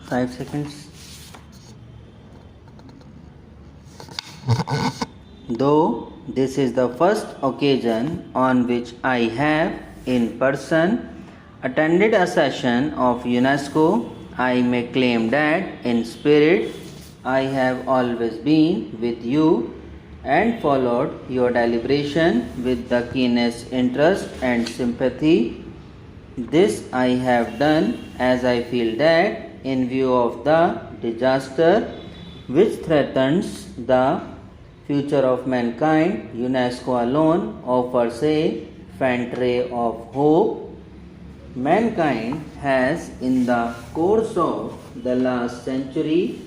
5 seconds. Though this is the first occasion on which I have, in person, attended a session of UNESCO, I may claim that, in spirit, I have always been with you and followed your deliberation with the keenest interest and sympathy. This I have done as I feel that, in view of the disaster which threatens the future of mankind, UNESCO alone offers a faint ray of hope. Mankind has, in the course of the last century,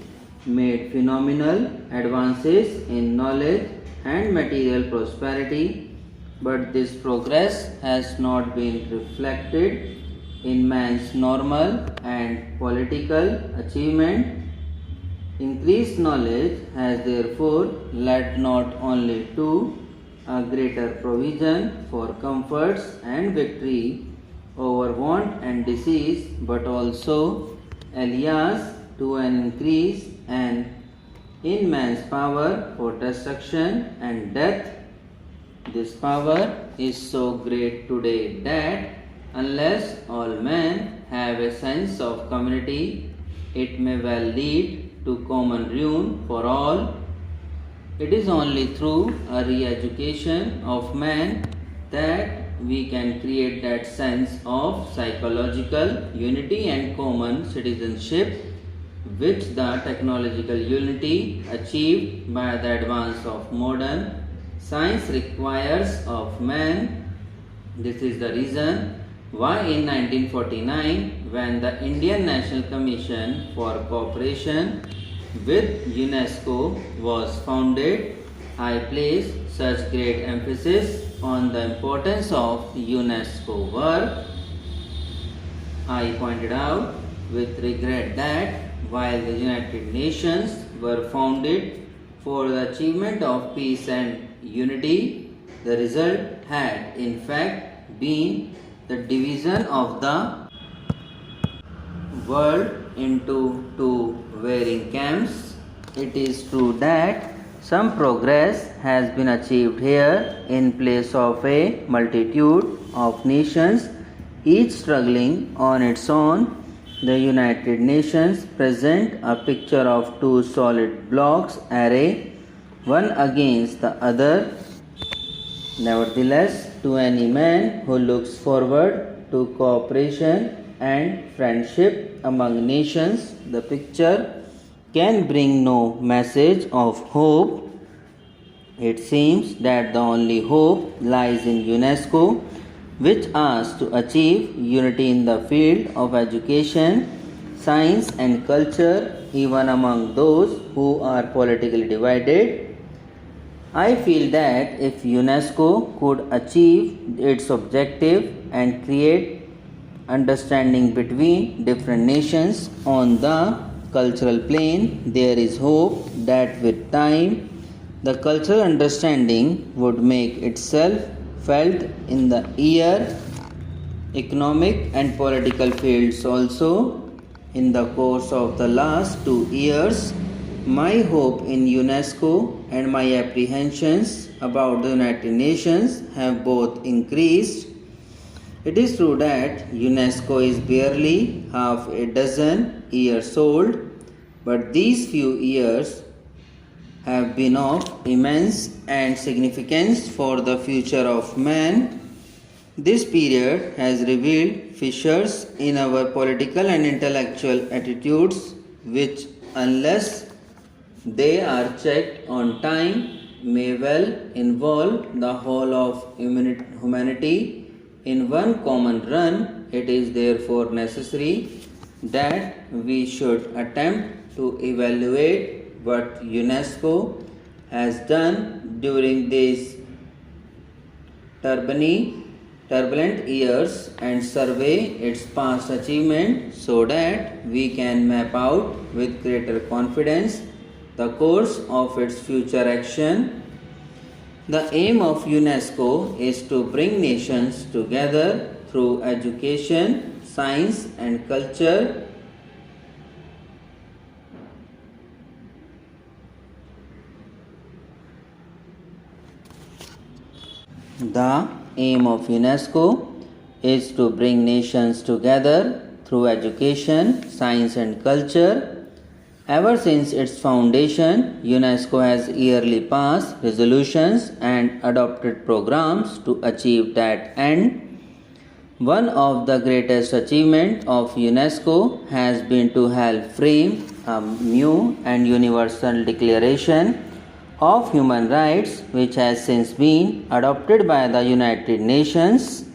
made phenomenal advances in knowledge and material prosperity, but this progress has not been reflected in man's normal and political achievement. Increased knowledge has therefore led not only to a greater provision for comforts and victory over want and disease, but also, alias, to an increase in man's power for destruction and death. This power is so great today that, unless all men have a sense of community, it may well lead to common ruin for all. It is only through a re-education of man that we can create that sense of psychological unity and common citizenship which the technological unity achieved by the advance of modern science requires of man. This is the reason why in 1949, when the Indian National Commission for Cooperation with UNESCO was founded, I placed such great emphasis on the importance of UNESCO work. I pointed out with regret that while the United Nations were founded for the achievement of peace and unity, the result had in fact been the division of the world into two varying camps. It is true that some progress has been achieved here in place of a multitude of nations, each struggling on its own. The United Nations present a picture of two solid blocks array, one against the other. Nevertheless, to any man who looks forward to cooperation and friendship among nations, the picture can bring no message of hope. It seems that the only hope lies in UNESCO, which asks to achieve unity in the field of education, science, and culture, even among those who are politically divided. I feel that if UNESCO could achieve its objective and create understanding between different nations on the cultural plane, there is hope that with time the cultural understanding would make itself felt in the economic and political fields also. In the course of the last 2 years, my hope in UNESCO and my apprehensions about the United Nations have both increased. It is true that UNESCO is barely half a dozen years old, but these few years have been of immense and significance for the future of man. This period has revealed fissures in our political and intellectual attitudes, which, unless they are checked on time, may well involve the whole of humanity in one common run. It is therefore necessary that we should attempt to evaluate what UNESCO has done during these turbulent years and survey its past achievement so that we can map out with greater confidence the course of its future action. The aim of UNESCO is to bring nations together through education, science, and culture. The aim of UNESCO is to bring nations together through education, science, and culture. Ever since its foundation, UNESCO has yearly passed resolutions and adopted programs to achieve that end. One of the greatest achievements of UNESCO has been to help frame a new and universal declaration of human rights, which has since been adopted by the United Nations.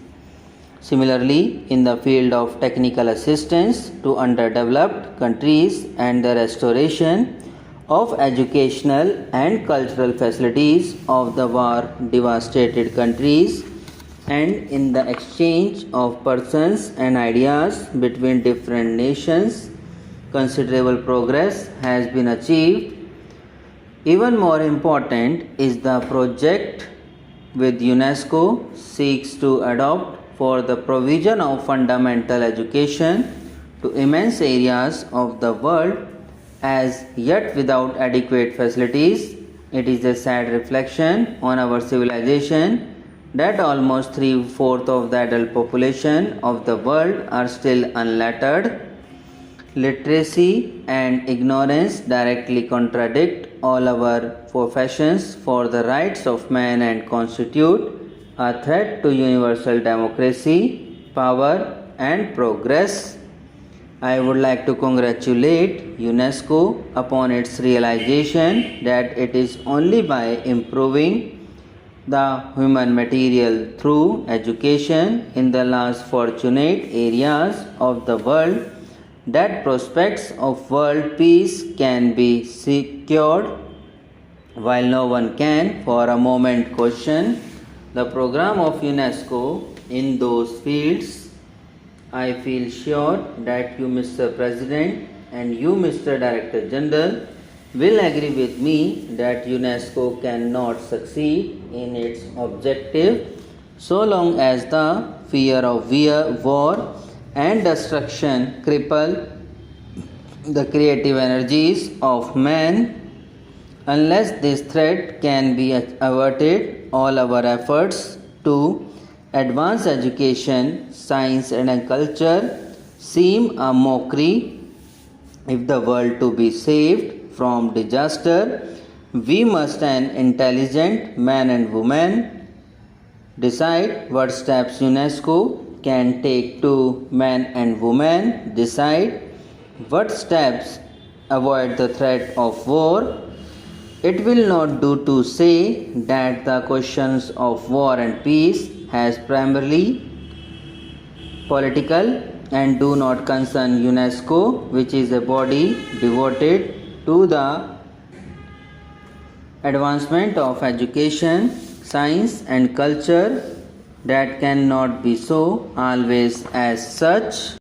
Similarly, in the field of technical assistance to underdeveloped countries and the restoration of educational and cultural facilities of the war devastated countries, and in the exchange of persons and ideas between different nations, considerable progress has been achieved. Even more important is the project with UNESCO seeks to adopt for the provision of fundamental education to immense areas of the world as yet without adequate facilities. It is a sad reflection on our civilization that almost 3/4 of the adult population of the world are still unlettered. Literacy and ignorance directly contradict all our professions for the rights of man and constitute a threat to universal democracy, power, and progress. I would like to congratulate UNESCO upon its realization that it is only by improving the human material through education in the less fortunate areas of the world that prospects of world peace can be secured. While no one can for a moment question the program of UNESCO in those fields, I feel sure that you, Mr. President, and you, Mr. Director General, will agree with me that UNESCO cannot succeed in its objective so long as the fear of war and destruction cripple the creative energies of man. Unless this threat can be averted, all our efforts to advance education, science, and culture seem a mockery. If the world to be saved from disaster, we must, an intelligent man and woman, decide what steps UNESCO can take to man and woman decide what steps avoid the threat of war. It will not do to say that the questions of war and peace has primarily political and do not concern UNESCO, which is a body devoted to the advancement of education, science, and culture. That cannot be so always as such.